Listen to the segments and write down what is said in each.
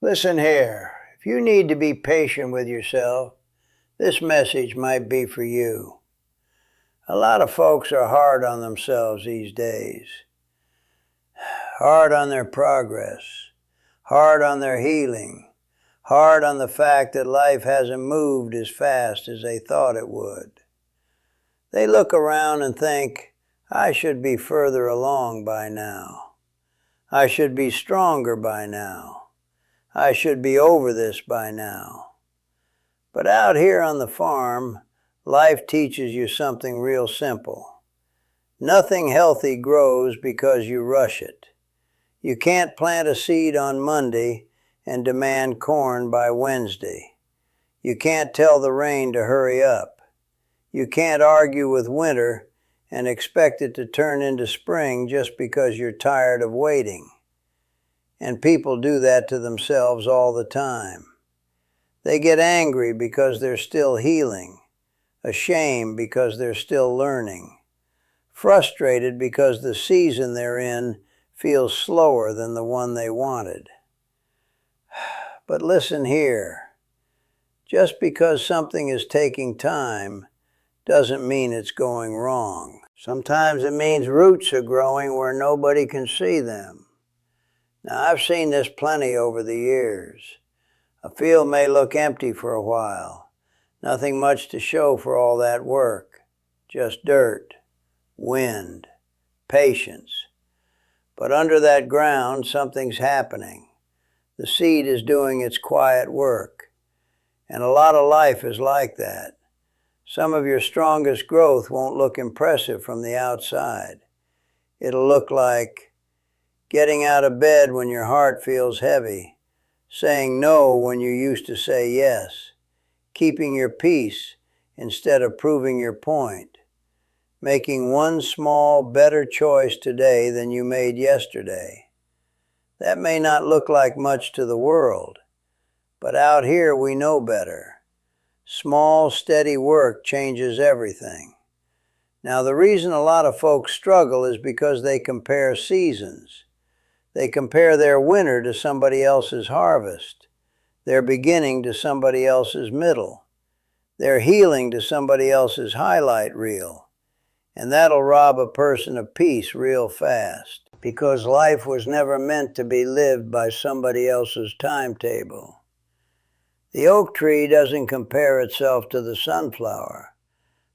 Listen here, if you need to be patient with yourself, this message might be for you. A lot of folks are hard on themselves these days. Hard on their progress, hard on their healing, hard on the fact that life hasn't moved as fast as they thought it would. They look around and think, I should be further along by now. I should be stronger by now. I should be over this by now. But out here on the farm, life teaches you something real simple. Nothing healthy grows because you rush it. You can't plant a seed on Monday and demand corn by Wednesday. You can't tell the rain to hurry up. You can't argue with winter and expect it to turn into spring just because you're tired of waiting. And people do that to themselves all the time. They get angry because they're still healing, ashamed because they're still learning, frustrated because the season they're in feels slower than the one they wanted. But listen here, just because something is taking time doesn't mean it's going wrong. Sometimes it means roots are growing where nobody can see them. Now, I've seen this plenty over the years. A field may look empty for a while. Nothing much to show for all that work. Just dirt, wind, patience. But under that ground, something's happening. The seed is doing its quiet work. And a lot of life is like that. Some of your strongest growth won't look impressive from the outside. It'll look like getting out of bed when your heart feels heavy, saying no when you used to say yes, keeping your peace instead of proving your point, making one small, better choice today than you made yesterday. That may not look like much to the world, but out here we know better. Small, steady work changes everything. Now, the reason a lot of folks struggle is because they compare seasons. They compare their winter to somebody else's harvest, their beginning to somebody else's middle, their healing to somebody else's highlight reel. And that'll rob a person of peace real fast, because life was never meant to be lived by somebody else's timetable. The oak tree doesn't compare itself to the sunflower.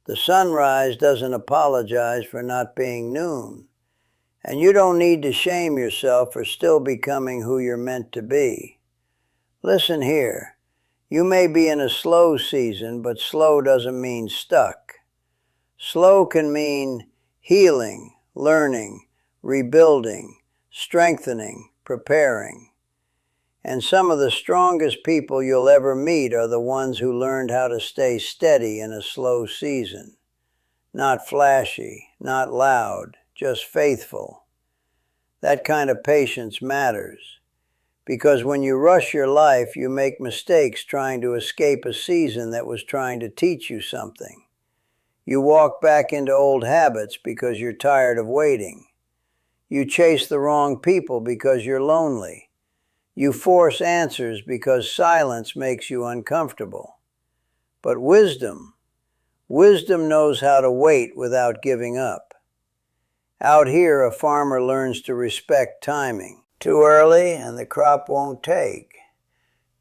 The sunrise doesn't apologize for not being noon. And you don't need to shame yourself for still becoming who you're meant to be. Listen here, you may be in a slow season, but slow doesn't mean stuck. Slow can mean healing, learning, rebuilding, strengthening, preparing. And some of the strongest people you'll ever meet are the ones who learned how to stay steady in a slow season. Not flashy, not loud, just faithful. That kind of patience matters, because when you rush your life, you make mistakes trying to escape a season that was trying to teach you something. You walk back into old habits because you're tired of waiting. You chase the wrong people because you're lonely. You force answers because silence makes you uncomfortable. But wisdom knows how to wait without giving up. Out here, a farmer learns to respect timing. Too early and the crop won't take.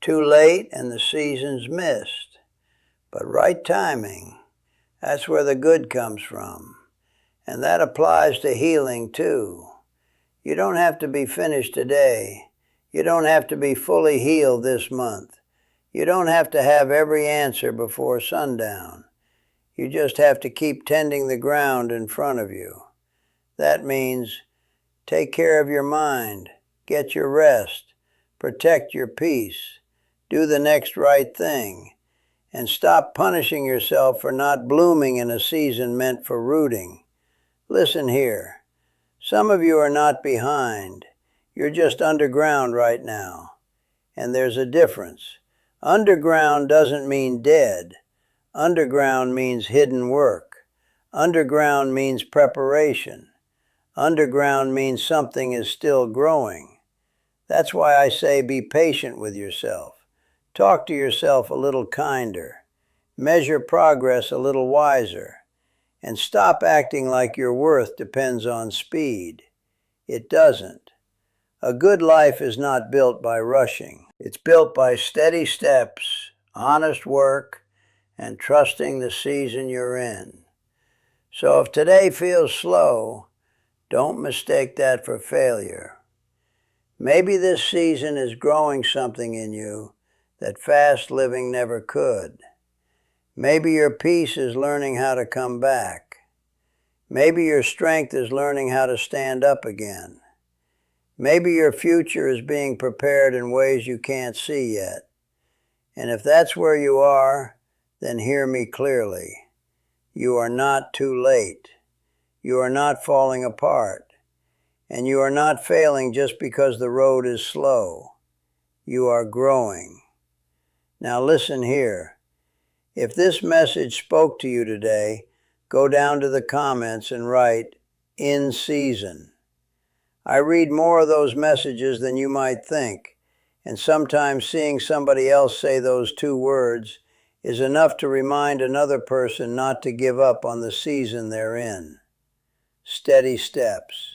Too late and the season's missed. But right timing, that's where the good comes from. And that applies to healing too. You don't have to be finished today. You don't have to be fully healed this month. You don't have to have every answer before sundown. You just have to keep tending the ground in front of you. That means take care of your mind, get your rest, protect your peace, do the next right thing, and stop punishing yourself for not blooming in a season meant for rooting. Listen here, some of you are not behind. You're just underground right now. And there's a difference. Underground doesn't mean dead. Underground means hidden work. Underground means preparation. Underground means something is still growing. That's why I say be patient with yourself. Talk to yourself a little kinder. Measure progress a little wiser. And stop acting like your worth depends on speed. It doesn't. A good life is not built by rushing. It's built by steady steps, honest work, and trusting the season you're in. So if today feels slow, don't mistake that for failure. Maybe this season is growing something in you that fast living never could. Maybe your peace is learning how to come back. Maybe your strength is learning how to stand up again. Maybe your future is being prepared in ways you can't see yet. And if that's where you are, then hear me clearly. You are not too late. You are not falling apart. And you are not failing just because the road is slow. You are growing. Now listen here. If this message spoke to you today, go down to the comments and write, "In season." I read more of those messages than you might think, and sometimes seeing somebody else say those two words is enough to remind another person not to give up on the season they're in. Steady steps.